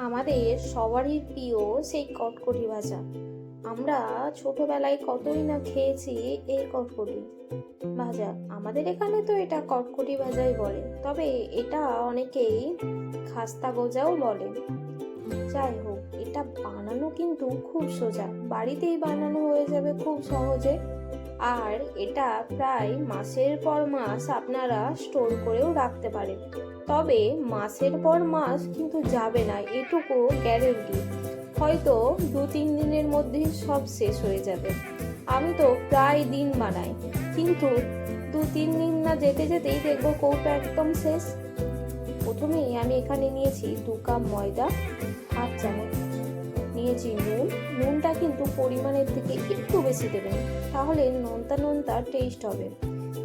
আমাদের সবারই প্রিয় সেই কটকটি ভাজা। আমরা ছোটবেলায় কতই না খেয়েছি এই কটকটি ভাজা। আমাদের এখানে তো এটা কটকটি ভাজাই বলে, তবে এটা অনেকেই খাস্তা গজাও বলে। যাই হোক, এটা বানানো কিন্তু খুব সোজা, বাড়িতেই বানানো হয়ে যাবে খুব সহজে। আর এটা প্রায় মাসের পর মাস আপনারা স্টোর করেও রাখতে পারেন। তবে মাসের পর মাস কিন্তু যাবে না, এটুকু গ্যারেন্টি। হয়তো 2-3 দিনের মধ্যেই সব শেষ হয়ে যাবে। আমি তো প্রায় দিন বানাই, কিন্তু 2-3 দিন না যেতে যেতেই দেখবো কৌটা একদম শেষ। প্রথমেই আমি এখানে নিয়েছি 2 কাপ ময়দা, হাফ চামচ নিয়েছি নুনটা কিন্তু পরিমাণের থেকে একটু বেশি দেবেন, তাহলে নোনতা নোনতা টেস্ট হবে।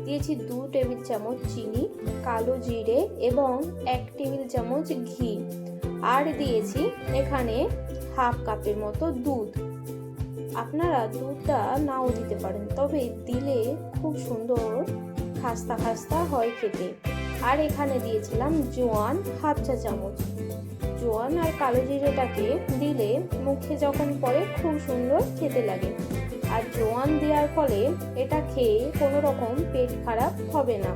দিয়েছি 2 টেবিল চামচ চিনি, কালো জিরে এবং 1 টেবিল চামচ ঘি, আর দিয়েছি এখানে হাফ কাপের মতো দুধ। আপনারা দুধটা নাও দিতে পারেন, তবে দিলে খুব সুন্দর খাস্তা খাস্তা হয় খেতে। আর এখানে দিয়েছিলাম জোয়ান হাফ চা চামচ। জোয়ান আর কালো জিরেটাকে দিলে মুখে যখন পড়ে খুব সুন্দর খেতে লাগে। আর জোয়ান দেওয়ার ফলে এটা খেয়ে কোনো রকম পেট খারাপ হবে না।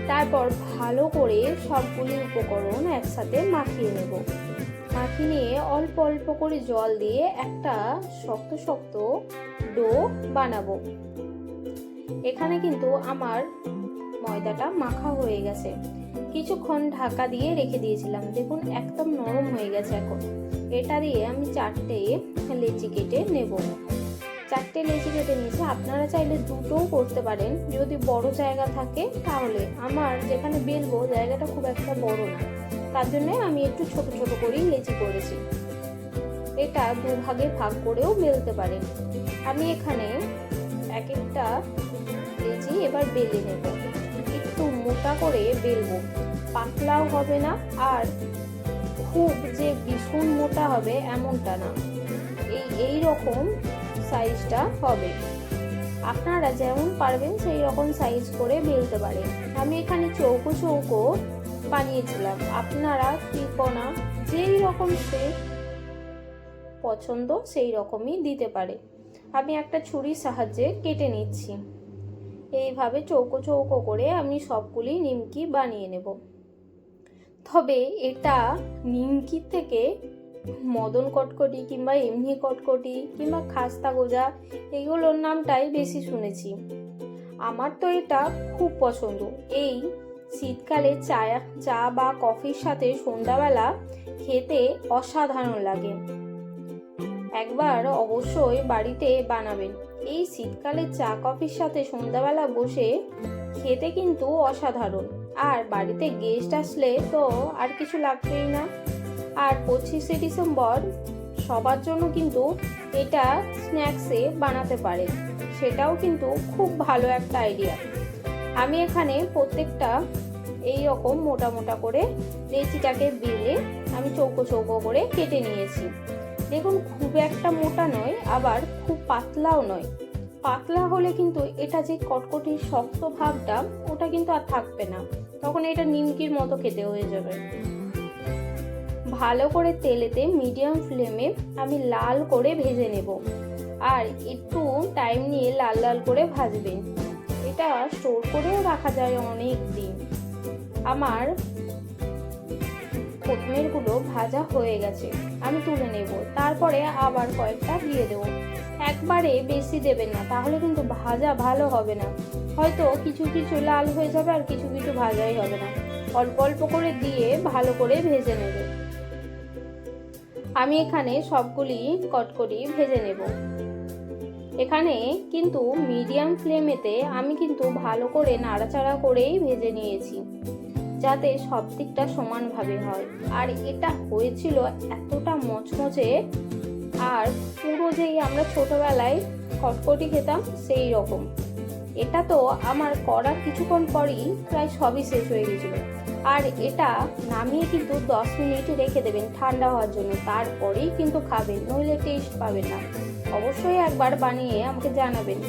তারপর ভালো করে সবগুলি উপকরণ একসাথে মাখিয়ে নেব। মাখিয়ে নিয়ে অল্প অল্প করে জল দিয়ে একটা শক্ত শক্ত ডো বানাবো। এখানে কিন্তু আমার ময়দাটা মাখা হয়ে গেছে। কিছুক্ষণ ঢাকা দিয়ে রেখে দিয়েছিলাম, দেখুন একদম নরম হয়ে গেছে। এখন এটা দিয়ে আমি 4টে লেচি কেটে নেব। 4টে লেচি কেটে নিয়েছি, আপনারা চাইলে 2টোও করতে পারেন যদি বড় জায়গা থাকে। তাহলে আমার যেখানে বেলবো জায়গাটা খুব একটা বড় না, তার জন্য আমি একটু ছোট ছোট করেই লেচি করেছি। এটা 2 ভাগে ভাগ করেও বেলতে পারেন। আমি এখানে এক একটা লেচি এবার বেলে নেব। একটু মোটা করে বেলবো, পাতলাও হবে না আর খুব যে ভীষণ মোটা হবে এমনটা না, এই রকম সাইজটা হবে। আপনারা যেমন পারবেন সেই রকম সাইজ করে বেলতে পারেন। আমি এখানে চৌকো চৌকো বানিয়েছিলাম, আপনারা ত্রিকোণা যেই রকম শেপ পছন্দ সেই রকমই দিতে পারে। আমি একটা ছুরির সাহায্যে কেটে নিচ্ছি। এইভাবে চৌকো চৌকো করে আমি সবগুলি নিমকি বানিয়ে নেব। তবে এটা নিমকির থেকে মদন কটকটি কিংবা এমনি কটকটি কিংবা খাস্তা গোজা এগুলোর নামটাই বেশি শুনেছি। আমার তো এটা খুব পছন্দ। এই শীতকালে চা বা কফির সাথে সন্ধ্যাবেলা খেতে অসাধারণ লাগে। একবার অবশ্যই বাড়িতে বানাবেন। এই শীতকালে চা কফির সাথে সন্ধ্যাবেলা বসে খেতে কিন্তু অসাধারণ। আর বাড়িতে গেস্ট আসলে তো আর কিছু লাগবেই না। আর 25শে ডিসেম্বর সবার জন্য কিন্তু এটা স্ন্যাক্সে বানাতে পারেন, সেটাও কিন্তু খুব ভালো একটা আইডিয়া। আমি এখানে প্রত্যেকটা এই রকম মোটা মোটা করে লেচিটাকে বেলে আমি চৌকো চৌকো করে কেটে নিয়েছি। দেখুন খুব একটা মোটা নয়, আবার খুব পাতলাও নয়। পাতলা হলে কিন্তু এটা যে কটকটির শক্ত ভাবটা ওটা কিন্তু আর থাকবে না, তখন এটা নিমকির মতো খেতে হয়ে যাবে। ভালো করে তেলেতে মিডিয়াম ফ্লেমে আমি লাল করে ভেজে নেব। আর একটু টাইম নিয়ে লাল লাল করে ভাজবেন। এটা স্টোর করেও রাখা যায় অনেক দিন। আমার প্রথমেরগুলো ভাজা হয়ে গেছে, আমি তুলে নেব। তারপরে আবার কয়েকটা দিয়ে দেব। একবারে বেশি দেবেন না, তাহলে কিন্তু ভাজা ভালো হবে না। হয়তো কিছু কিছু লাল হয়ে যাবে আর কিছু কিছু ভাজাই হবে না। অল্প অল্প করে দিয়ে ভালো করে ভেজে নেবে। আমি এখানে সবগুলি কটকটি ভেজে নেব। এখানে কিন্তু মিডিয়াম ফ্লেমেতে আমি কিন্তু ভালো করে নাড়াচাড়া করেই ভেজে নিয়েছি, যাতে সব দিকটা সমানভাবে হয়। আর এটা হয়েছিল এতটা মচমচে, আর পুরো যেই আমরা ছোটবেলায় কটকটি খেতাম সেই রকম। এটা তো আমার করার কিছুক্ষণ পরই প্রায় সবই শেষ হয়ে গেছিল। আর এটা নামিয়ে কিন্তু 10 মিনিট রেখে দেবেন ঠান্ডা হওয়ার জন্য, তারপরেই কিন্তু খাবেন, নইলে টেস্ট পাবেন না। অবশ্যই একবার বানিয়ে আমাকে জানাবেন।